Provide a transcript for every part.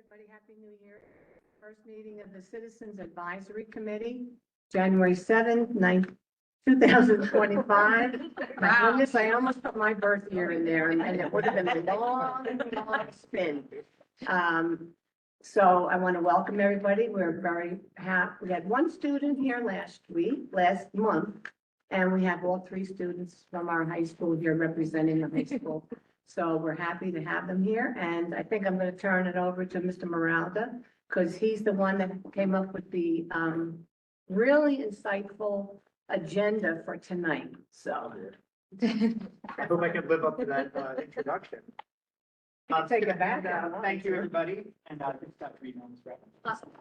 everybody. Happy New Year. First meeting of the Citizens Advisory Committee, January 7th, 2025. My goodness, I almost put my birth year in there and it would have been a long, long spin. So I want to welcome everybody. We're very happy. We had one student here last month, and we have all three students from our high school here representing the high school. So we're happy to have them here, and I think I'm going to turn it over to Mr. Moralda, because he's the one that came up with the really insightful agenda for tonight, so. I hope I can live up to that introduction. Take it back. Thank you, everybody, and just got 3 moments, right? Awesome.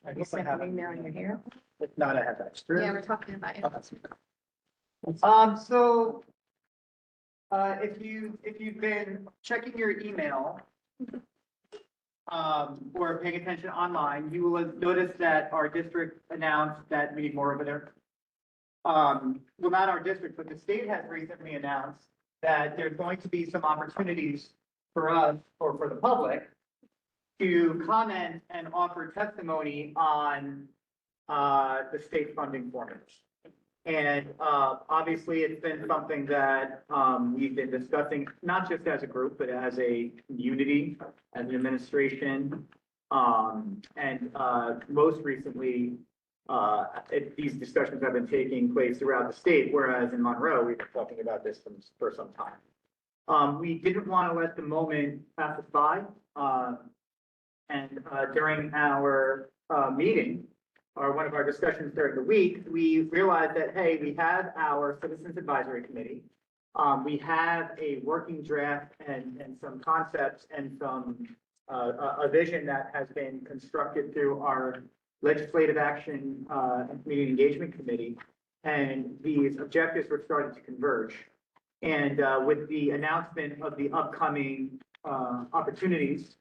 I You guess I sent have an email in your hair? If not, I have extra. Yeah, we're talking about it. Oh, that's okay. If you've been checking your email, or paying attention online, you will have noticed that our district announced that we need more over there. Well, not our district, but the state has recently announced that there's going to be some opportunities for us or for the public to comment and offer testimony on the state funding formulas. And obviously, it's been something that we've been discussing, not just as a group, but as a community, as an administration. And most recently, these discussions have been taking place throughout the state, whereas in Monroe, we've been talking about this for some time. We didn't want to let the moment pass us by. And during our meeting, or one of our discussions during the week, we realized that, hey, we have our Citizens Advisory Committee. We have a working draft and some concepts and some a vision that has been constructed through our Legislative Action and Community Engagement Committee. And these objectives were starting to converge. And with the announcement of the upcoming opportunities,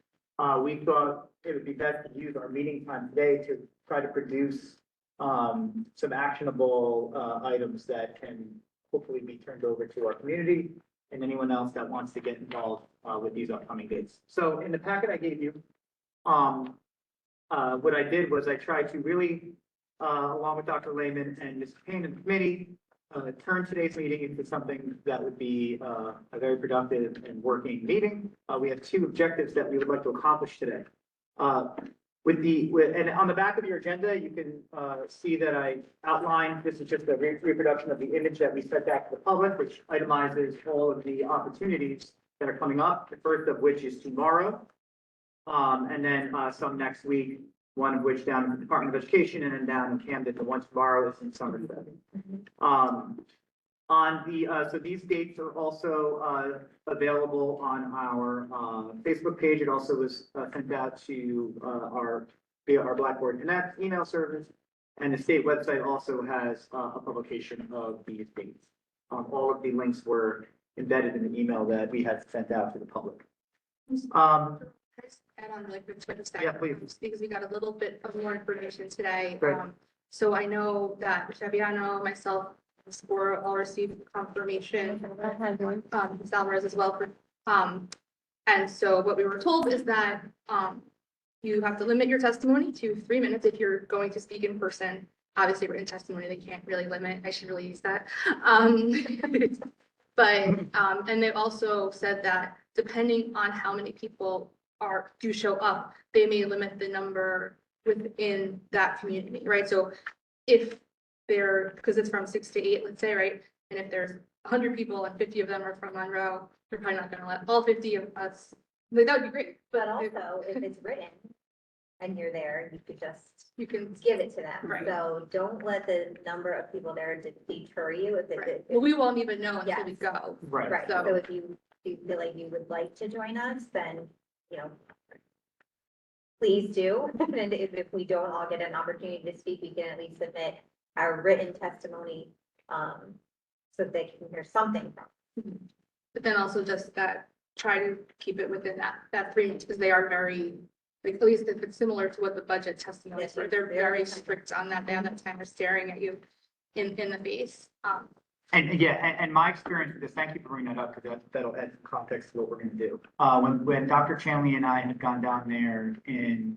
we thought it would be best to use our meeting time today to try to produce some actionable items that can hopefully be turned over to our community and anyone else that wants to get involved with these upcoming dates. So in the packet I gave you, what I did was I tried to really, along with Dr. Lehman and Mr. Payne and the committee, turn today's meeting into something that would be a very productive and working meeting. We have 2 objectives that we would like to accomplish today. And on the back of your agenda, you can see that I outlined, this is just a reproduction of the image that we sent back to the public, which itemizes all of the opportunities that are coming up, the first of which is tomorrow, and then some next week, one of which down in the Department of Education, and then down in Camden, the one tomorrow is in Somerset. So these dates are also available on our Facebook page. It also was sent out to via our Blackboard Connect email service, and the state website also has a publication of these dates. All of the links were embedded in the email that we had sent out to the public. Add on like the Twitter stack. Yeah, please. Because we got a little bit of more information today. Right. So I know that Shabiano, myself, Spora all received confirmation, Salvarez as well for, and so what we were told is that, you have to limit your testimony to 3 minutes if you're going to speak in person. Obviously, written testimony, they can't really limit. I should really use that. And they also said that depending on how many people do show up, they may limit the number within that community, right? So if because it's from 6 to 8, let's say, right? And if there's 100 people and 50 of them are from Monroe, they're probably not going to let all 50 of us, like, that would be great. But also, if it's written and you're there, you can can give it to them. Right. So don't let the number of people there deter you if it. Well, we won't even know until we Yes. go. Right, So- so if you feel like you would like to join us, then, please do. And if we don't all get an opportunity to speak, we can at least submit our written testimony, so they can hear something from. But then also just that, try to keep it within that 3 minutes, because they are very, like, at least if it's similar to what the budget testimony is, Yes, they're very yes. strict on that. They have that timer staring at you in the face. And yeah, and my experience with this, thank you for bringing that up, because that'll add some context to what we're gonna do. When Dr. Chanley and I had gone down there in,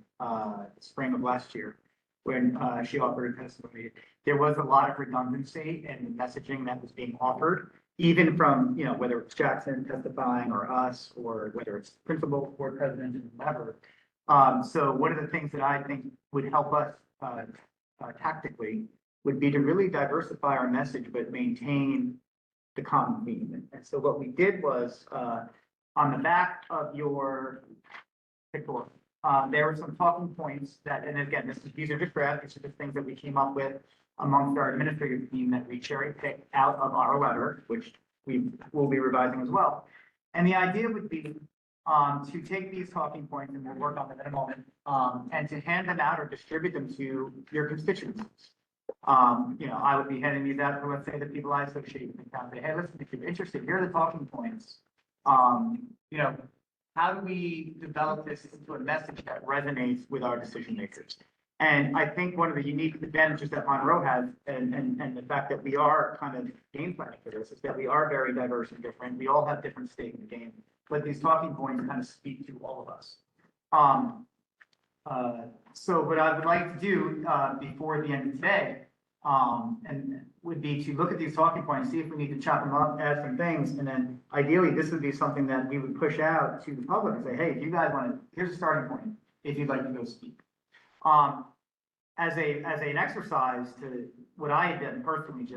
spring of last year, when, she offered a testimony, there was a lot of redundancy in the messaging that was being offered, even from, you know, whether it's Jackson testifying or us, or whether it's principal, board president, and whatever. So one of the things that I think would help us, tactically would be to really diversify our message, but maintain the common theme. And so what we did was, on the back of your paper, there were some talking points that, and again, these are just drafts, these are just things that we came up with amongst our administrative team that we cherry picked out of our letter, which we will be revising as well. And the idea would be, to take these talking points, and we'll work on them in a moment, and to hand them out or distribute them to your constituencies. You know, I would be handing these out to, let's say, the people I associate with, and say, hey, listen, if you're interested, here are the talking points. You know, how do we develop this into a message that resonates with our decision makers? And I think one of the unique advantages that Monroe has, and the fact that we are kind of game planning for this, is that we are very diverse and different. We all have different stake in the game, but these talking points kind of speak to all of us. So what I would like to do, before the end of today, and would be to look at these talking points, see if we need to chop them up, add some things, and then ideally, this would be something that we would push out to the public and say, hey, if you guys want to, here's a starting point, if you'd like to go speak. As an exercise to what I had done personally,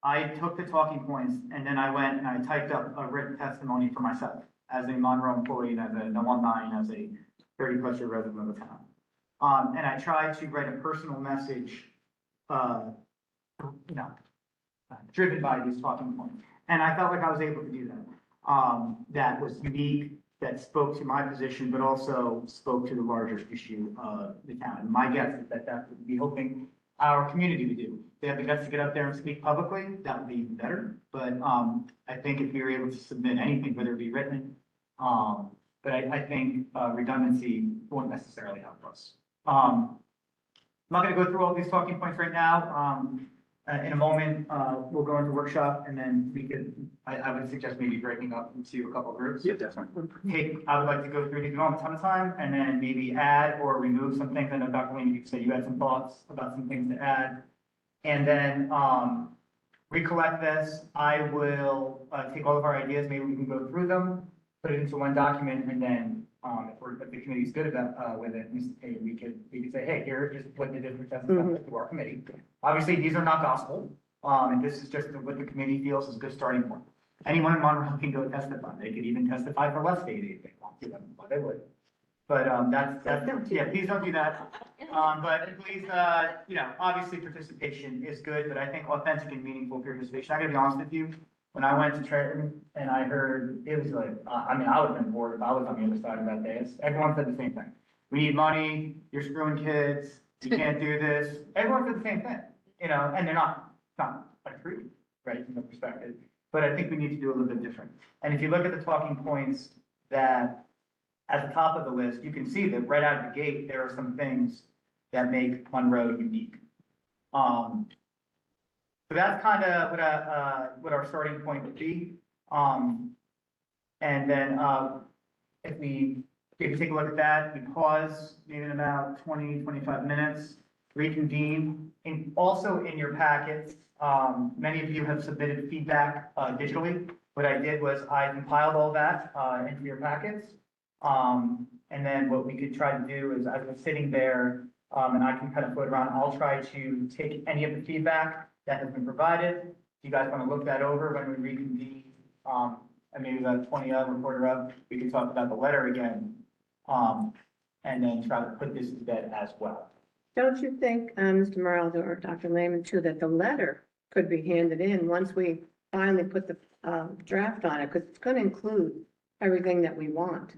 I took the talking points and then I went and I typed up a written testimony for myself as a Monroe employee and as an alumni and as a 30+ year resident of the town. And I tried to write a personal message, you know, driven by these talking points. And I felt like I was able to do that. That was unique, that spoke to my position, but also spoke to the larger issue of the town. And my guess is that that would be hoping our community would do. If they have the guts to get up there and speak publicly, that would be even better. But I think if we were able to submit anything, whether it be written, but I think redundancy won't necessarily help us. I'm not going to go through all these talking points right now. In a moment, we'll go into workshop and then we could, I would suggest maybe breaking up into a couple of groups. Yeah, definitely. Hey, I would like to go through these, we don't have a ton of time, and then maybe add or remove some things. I know Dr. Lane, you said you had some thoughts about some things to add. And then recollect this. I will take all of our ideas, maybe we can go through them, put it into one document, and then if the committee's good about with it, we could say, hey, here is what the district has to our committee. Obviously, these are not gospel, and this is just what the committee feels is a good starting point. Anyone in Monroe can go testify. They could even testify for less state aid if they want to, but they would. But that's yeah, please don't do that. But please, you know, obviously participation is good, but I think authentic and meaningful participation. I gotta be honest with you. When I went to Trenton and I heard, it was like, I mean, I would have been bored if I was on the other side of that day. Everyone said the same thing. We need money, you're screwing kids, you can't do this. Everyone said the same thing, you know, and they're not true, right, from the perspective. But I think we need to do a little bit different. And if you look at the talking points that at the top of the list, you can see that right out of the gate, there are some things that make Monroe unique. So that's kind of what our starting point would be. And then if we take a look at that, we pause maybe in about 20-25 minutes, reconvene. And also in your packets, many of you have submitted feedback digitally. What I did was I compiled all that into your packets. And then what we could try to do is as I'm sitting there and I can kind of float around, I'll try to take any of the feedback that has been provided. If you guys want to look that over when we reconvene, and maybe about 20 of or quarter of, we can talk about the letter again, and then try to put this to bed as well. Don't you think, Mr. Morales or Dr. Lehman too, that the letter could be handed in once we finally put the draft on it, because it's going to include everything that we want.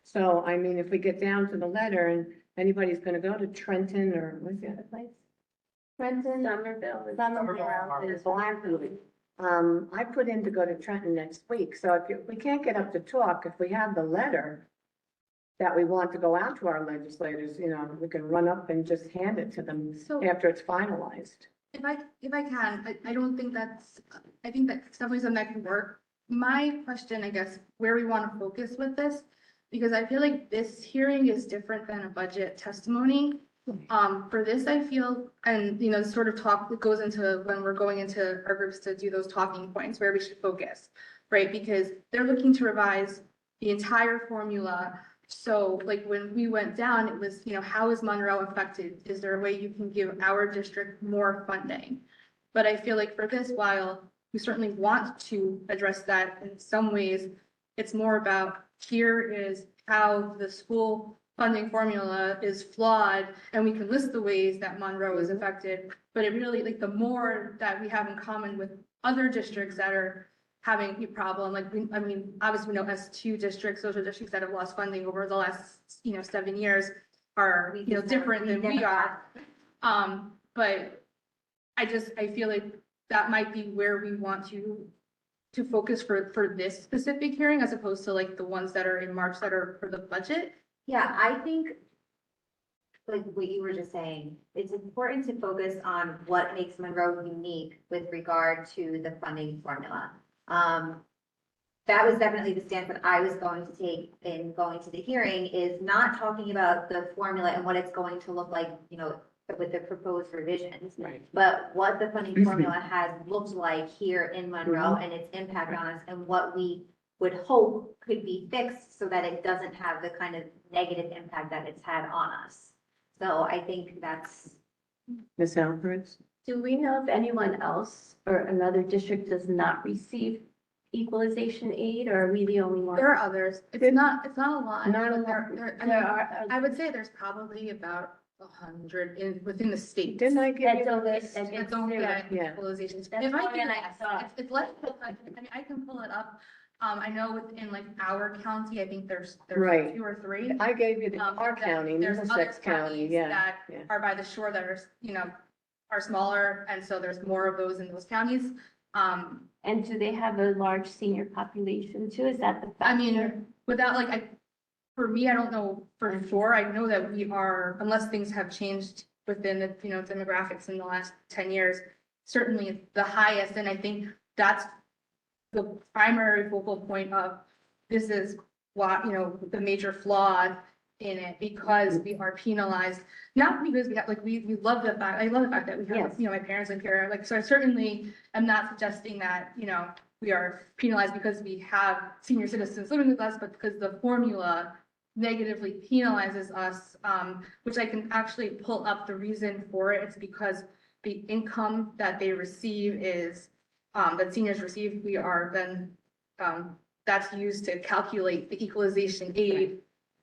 So, I mean, if we get down to the letter and anybody's going to go to Trenton or what's the other place? Trenton, Somerville is Blackwood. I put in to go to Trenton next week. So if we can't get up to talk, if we have the letter that we want to go out to our legislators, you know, we can run up and just hand it to them So- after it's finalized. If I can, I don't think that's, I think that's definitely something that can work. My question, I guess, where we want to focus with this, because I feel like this hearing is different than a budget testimony. For this, I feel, and you know, sort of talk that goes into when we're going into our groups to do those talking points where we should focus, right? Because they're looking to revise the entire formula. So like when we went down, it was, you know, how is Monroe affected? Is there a way you can give our district more funding? But I feel like for this, while we certainly want to address that in some ways, it's more about here is how the school funding formula is flawed, and we can list the ways that Monroe is affected. But it really, like, the more that we have in common with other districts that are having a problem, like, I mean, obviously we know S2 districts, social districts that have lost funding over the last, you know, 7 years are, you know, different than we are. But I feel like that might be where we want to focus for this specific hearing, as opposed to like the ones that are in March that are for the budget. Yeah, I think, like what you were just saying, it's important to focus on what makes Monroe unique with regard to the funding formula. That was definitely the stance that I was going to take in going to the hearing, is not talking about the formula and what it's going to look like, you know, with the proposed revisions. Right. But what the funding formula has looked like here in Monroe and its impact on us, and what we would hope could be fixed so that it doesn't have the kind of negative impact that it's had on us. So I think that's. Ms. Alvarez? Do we know if anyone else or another district does not receive equalization aid, or are we the only one? There are others. It's not a lot. Not a but lot. I mean, I would say there's probably about 100 within the state. Didn't I give you That's all the this, list? that's That don't get Yeah. equalization. That's It might all be that I less. saw. It's less, I mean, I can pull it up. I know within like our county, I think there's Right. 2 or 3. I gave you our That county, There's other Middlesex County, counties yeah. that yeah. are by the shore that are, you know, are smaller, and so there's more of those in those counties. And do they have a large senior population too? Is that the factor? I mean, without like, for me, I don't know for sure. I know that we are, unless things have changed within the, you know, demographics in the last 10 years, certainly the highest. And I think that's the primary focal point of this is what, you know, the major flaw in it, because we are penalized, not because we have, like, we love the fact, I love the fact that we have, Yes. you know, my parents live here, like, so I certainly am not suggesting that, you know, we are penalized because we have senior citizens living with us, but because the formula negatively penalizes us, which I can actually pull up the reason for it. It's because the income that they receive is, that seniors receive, we are then, that's used to calculate the equalization aid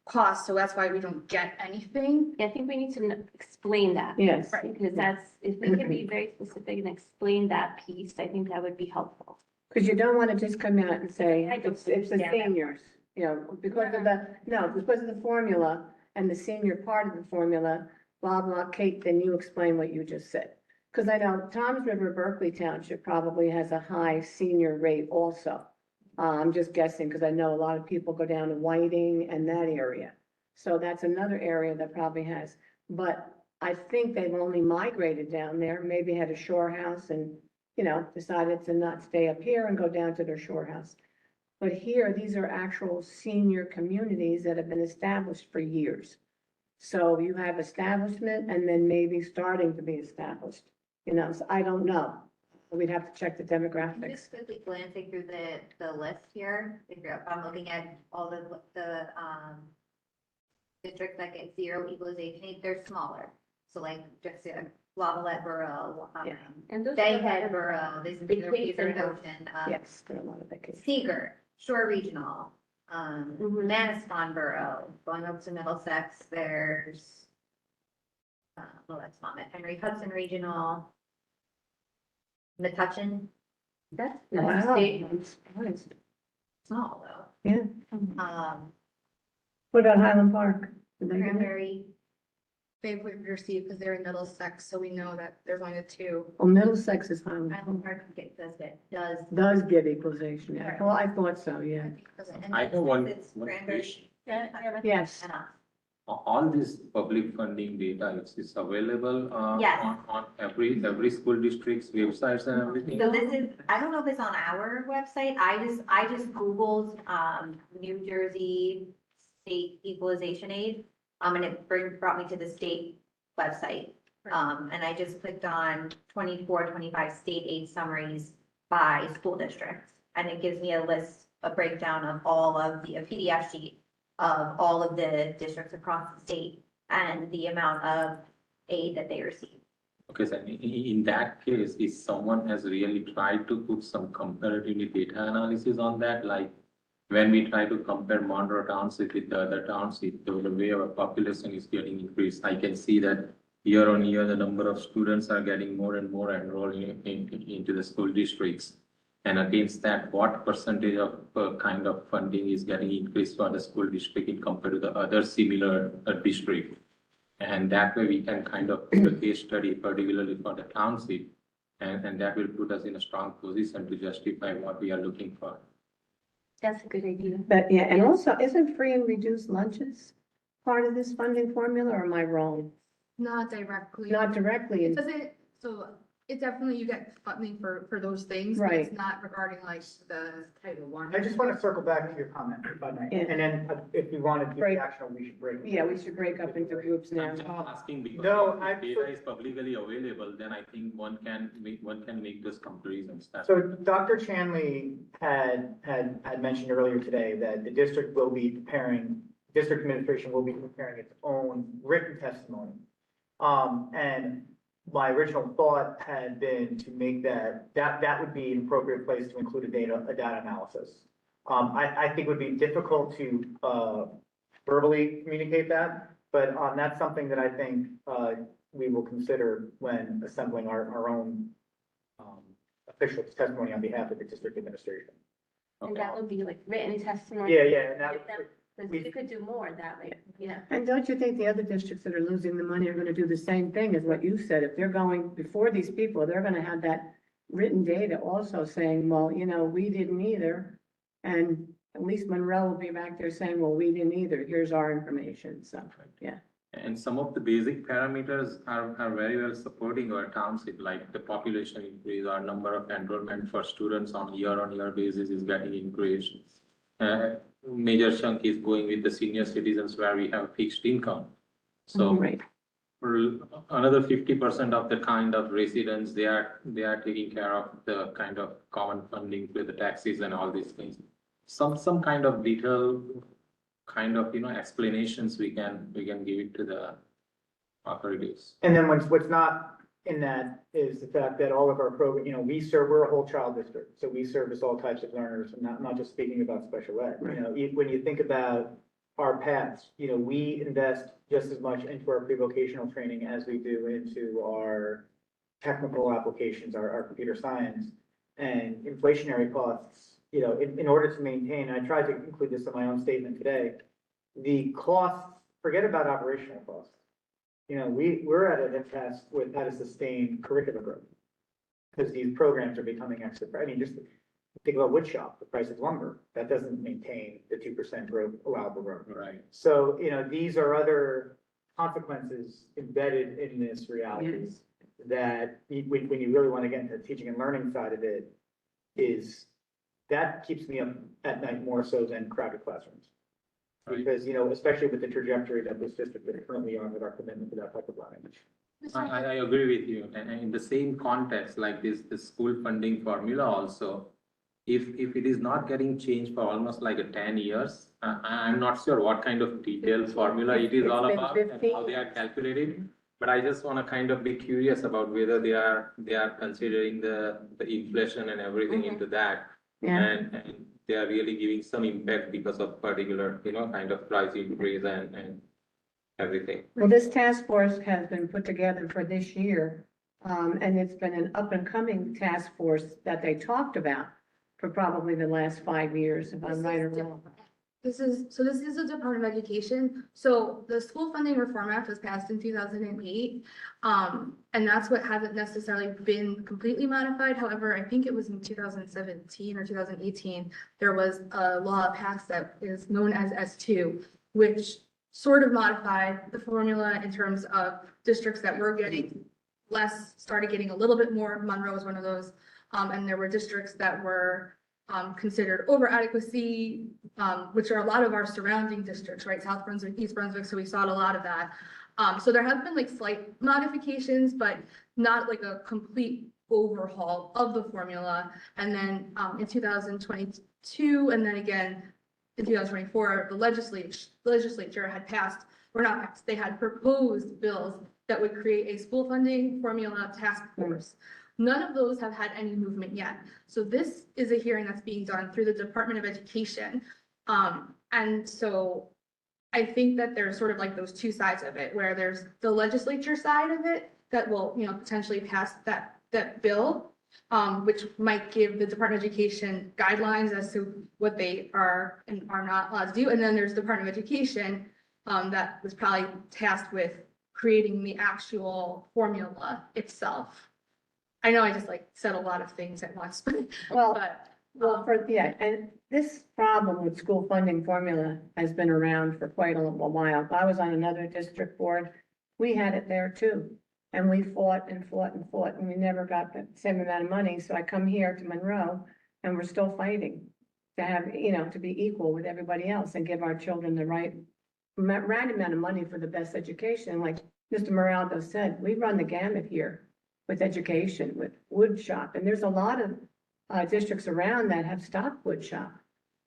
cost, so that's why we don't get anything. I think we need to explain that. Yes. Right. Because that's, if we can be very specific and explain that piece, I think that would be helpful. Because you don't want to just come out and say, I don't it's the understand that. seniors, you know, because of the formula and the senior part of the formula, blah, blah, Kate, then you explain what you just said. Because I know Toms River, Berkeley Township probably has a high senior rate also. I'm just guessing, because I know a lot of people go down to Whiting and that area. So that's another area that probably has, but I think they've only migrated down there, maybe had a shore house and, you know, decided to not stay up here and go down to their shore house. But here, these are actual senior communities that have been established for years. So you have establishment and then maybe starting to be established, you know, so I don't know. We'd have to check the demographics. Just quickly glancing through the list here, if I'm looking at all the districts that get 0 equalization aid, they're smaller. So like just Lavalette Borough, Yeah. And those. Bayhead Borough, these are Vacation Peter homes. Ocean, Yes, there are a lot of vacations. Seeger, Shore Regional, Mhm. Manasquan Borough, going up to Middlesex, there's well, that's not it, Henry Hudson Regional, Metuchen, That's Wow, nice. They- I'm surprised. small though. Yeah. Um, What about Highland Park? Did they get it? Cranberry, They would receive, because they're in Middlesex, so we know that there's only the 2. Oh, Middlesex is Highland Island Park. Park does. Does get equalization, yeah. Right. Well, I thought so, yeah. And I know one it's Cranberry. location. Yeah, Yes. And us. all this public funding data, it's available Yes. on every school district's websites and everything? So this is, I don't know if it's on our website, I just Googled, New Jersey State Equalization Aid, and it brought me to the state website. And I just clicked on 24-25 state aid summaries by school districts. And it gives me a list, a breakdown of all of a PDF sheet of all of the districts across the state and the amount of aid that they receive. Okay, so in that case, if someone has really tried to put some comparative data analysis on that, like when we try to compare Monroe Township with the other township, the way our population is getting increased, I can see that year on year, the number of students are getting more and more enrolled into the school districts. And against that, what percentage of kind of funding is getting increased for the school district in compared to the other similar district? And that way we can kind of do a case study, particularly for the township, and that will put us in a strong position to justify what we are looking for. That's a good idea. But yeah, and also, isn't free and reduced lunches part of this funding formula, or am I wrong? Not directly. Not directly, It doesn't, so it definitely, you get funding for those things, but Right. it's not regarding like the Title I. I just want to circle back to your comment, if I may. Yeah. And then if we want to do Break. the action, we should break. yeah, we should break up into groups now. I'm just asking because No, if data is publicly available, then I think one can make those comparisons. So Dr. Chanley had mentioned earlier today that the district administration will be preparing its own written testimony. And my original thought had been to make that would be an appropriate place to include a data analysis. I think it would be difficult to verbally communicate that, but that's something that I think we will consider when assembling our own official testimony on behalf of the district administration. And Okay. that would be like written testimony. Yeah, and that, Because you could do more that way, yeah. And don't you think the other districts that are losing the money are gonna do the same thing as what you said? If they're going before these people, they're gonna have that written data also saying, well, we didn't either. And at least Monroe will be back there saying, well, we didn't either. Here's our information. So, yeah. And some of the basic parameters are very well supporting our township, like the population increase, our number of enrollment for students on year basis is getting increased. Major chunk is going with the senior citizens where we have fixed income. So Right. for another 50% of the kind of residents, they are taking care of the kind of common funding with the taxes and all these things. Some kind of detail, kind of, explanations we can give it to the authorities. and then what's not in that is the fact that all of our program, we're a whole child district, so we service all types of learners, and not just speaking about special ed. When you think about our paths, we invest just as much into our pre-vocational training as we do into our technical applications, our computer science, and inflationary costs, in order to maintain, I tried to include this in my own statement today, the costs, forget about operational costs. We're at an impasse with how to sustain curricular growth. Because these programs are becoming extra, just think about woodshop, the price of lumber, that doesn't maintain the 2% growth, allowable growth. Right. So, these are other consequences embedded in this reality Yes. that when you really want to get into the teaching and learning side of it, is that keeps me up at night more so than crowded classrooms. Right. Because, especially with the trajectory that this district is currently on with our commitment to that type of learning. I agree with you. And in the same context, like the school funding formula also, if it is not getting changed for almost like 10 years, I'm not sure what kind of detailed formula it is all It's been about and 15 how they are calculated. But I just want to kind of be curious about whether they are considering the inflation and everything into that. Yeah. And they are really giving some impact because of particular, kind of price increase and everything. Well, this task force has been put together for this year. And it's been an up and coming task force that they talked about for probably the last 5 years, if I'm right or wrong. This is the Department of Education. So the School Funding Reform Act was passed in 2008. And that's what hasn't necessarily been completely modified. However, I think it was in 2017 or 2018, there was a law passed that is known as S2, which sort of modified the formula in terms of districts that were getting less, started getting a little bit more. Monroe was one of those. And there were districts that were considered over adequacy, which are a lot of our surrounding districts, right? South Brunswick, East Brunswick, so we saw a lot of that. So there have been like slight modifications, but not like a complete overhaul of the formula. And then in 2022, and then again in 2024, the legislature had passed, or not passed, they had proposed bills that would create a school funding formula task force. None of those have had any movement yet. So this is a hearing that's being done through the Department of Education. And so I think that there's sort of like those two sides of it, where there's the legislature side of it that will, potentially pass that bill, which might give the Department of Education guidelines as to what they are and are not allowed to do. And then there's the Department of Education that was probably tasked with creating the actual formula itself. I know I just like said a lot of things at once, Well, but and this problem with school funding formula has been around for quite a while. I was on another district board. We had it there too. And we fought and fought and fought, and we never got the same amount of money. So I come here to Monroe and we're still fighting to have, to be equal with everybody else and give our children the right amount of money for the best education. Like Mr. Moraldo said, we run the gamut here with education, with wood shop. And there's a lot of districts around that have stopped wood shop.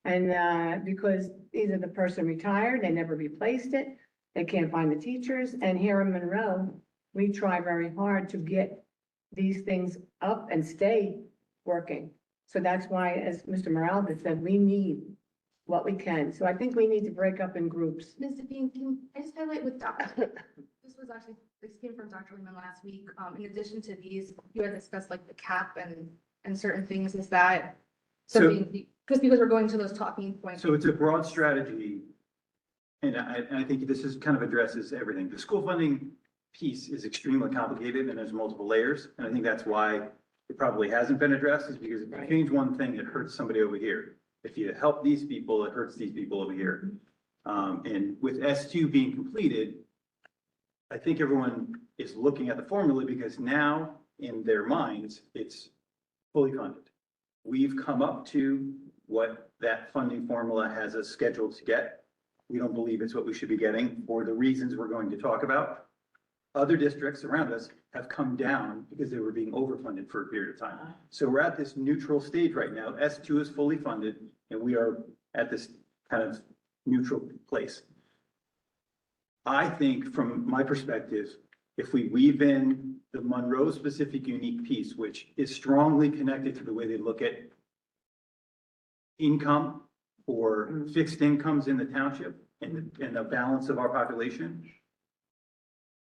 And because either the person retired, they never replaced it, they can't find the teachers. And here in Monroe, we try very hard to get these things up and stay working. So that's why, as Mr. Moraldo said, we need what we can. So I think we need to break up in groups. Ms. Devine, can I just highlight with Dr. This came from Dr. Lehman last week. In addition to these, you had discussed like the cap and certain things. Is that something, because we're going to those talking points? So it's a broad strategy. And I think this is kind of addresses everything. The school funding piece is extremely complicated and there's multiple layers. And I think that's why it probably hasn't been addressed, is because if you change one thing, it hurts somebody over here. If you help these people, it hurts these people over here. And with S2 being completed, I think everyone is looking at the formula because now in their minds, it's fully funded. We've come up to what that funding formula has us scheduled to get. We don't believe it's what we should be getting for the reasons we're going to talk about. Other districts around us have come down because they were being overfunded for a period of time. So we're at this neutral stage right now. S2 is fully funded and we are at this kind of neutral place. I think from my perspective, if we weave in the Monroe specific unique piece, which is strongly connected to the way they look at income or fixed incomes in the township and the balance of our population,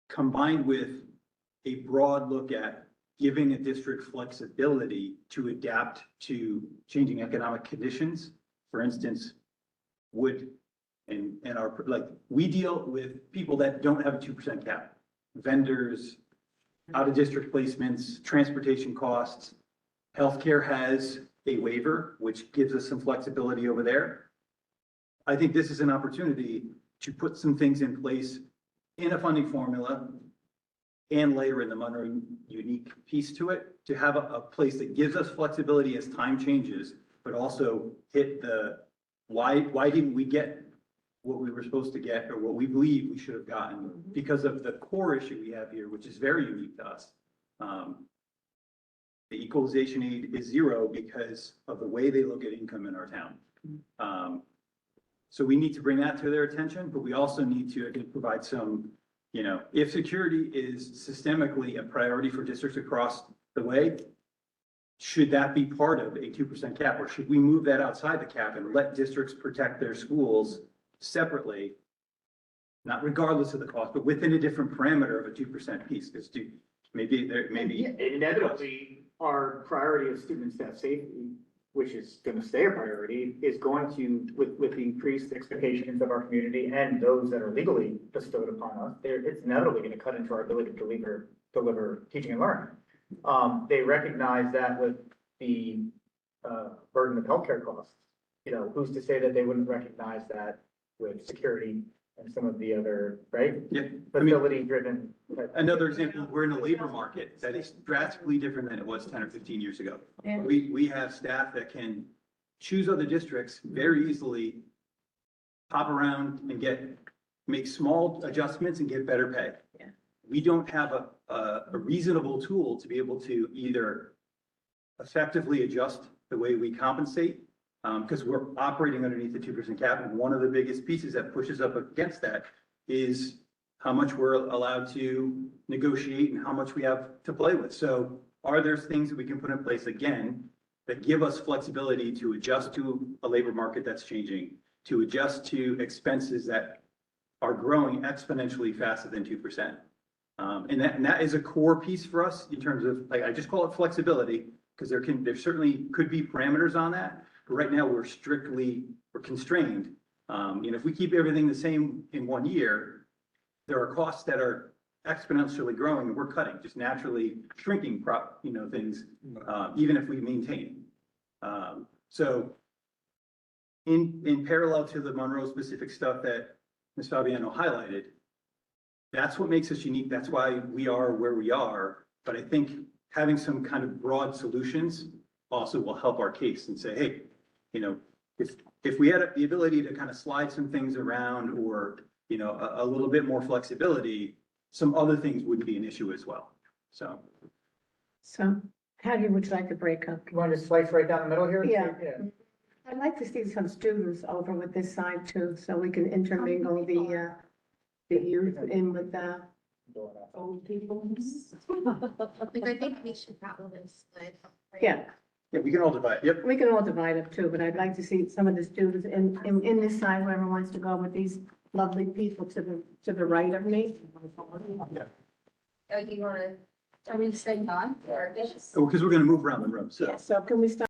combined with a broad look at giving a district flexibility to adapt to changing economic conditions. For instance, would and our, like, we deal with people that don't have a 2% cap, vendors, out of district placements, transportation costs. Healthcare has a waiver, which gives us some flexibility over there. I think this is an opportunity to put some things in place in a funding formula and layer in the Monroe unique piece to it, to have a place that gives us flexibility as time changes, but also hit the, why didn't we get what we were supposed to get or what we believe we should have gotten because of the core issue we have here, which is very unique to us. The equalization aid is zero because of the way they look at income in our town. So we need to bring that to their attention, but we also need to again, provide some, if security is systemically a priority for districts across the way, should that be part of a 2% cap, or should we move that outside the cap and let districts protect their schools separately, not regardless of the cost, but within a different parameter of a 2% piece? Because maybe there, maybe. Inevitably, our priority of student staff safety, which is going to stay a priority, is going to, with the increased expectations of our community and those that are legally bestowed upon us, it's inevitably going to cut into our ability to deliver teaching and learning. They recognize that with the burden of healthcare costs, who's to say that they wouldn't recognize that with security and some of the other, right? Yeah, I mean, Facility driven. another example, we're in a labor market that is drastically different than it was 10 or 15 years ago. Yeah. We have staff that can choose other districts very easily, hop around and make small adjustments and get better pay. Yeah. We don't have a reasonable tool to be able to either effectively adjust the way we compensate, because we're operating underneath the 2% cap. And one of the biggest pieces that pushes up against that is how much we're allowed to negotiate and how much we have to play with. So are there things that we can put in place again that give us flexibility to adjust to a labor market that's changing, to adjust to expenses that are growing exponentially faster than 2%? And that is a core piece for us in terms of, like, I just call it flexibility, because there certainly could be parameters on that. But right now, we're constrained. If we keep everything the same in 1 year, there are costs that are exponentially growing, and we're cutting, just naturally shrinking things, even if we maintain. So in parallel to the Monroe specific stuff that Ms. Fabiano highlighted, that's what makes us unique. That's why we are where we are. But I think having some kind of broad solutions also will help our case and say, hey, if we had the ability to kind of slide some things around or, a little bit more flexibility, some other things wouldn't be an issue as well. So. So Patty, would you like to break up? You want to slice right down the middle here? Yeah. I'd like to see some students over with this side too, so we can intermingle the youth in with the old people. Like, I think we should probably split. right? Yeah, Yeah, we can all divide. Yep. we can all divide up too, but I'd like to see some of the students in this side, whoever wants to go with these lovely people to the right of me. Oh, do you wanna, Are we staying on or? Because we're going to move around the room. So. Yeah, so can we start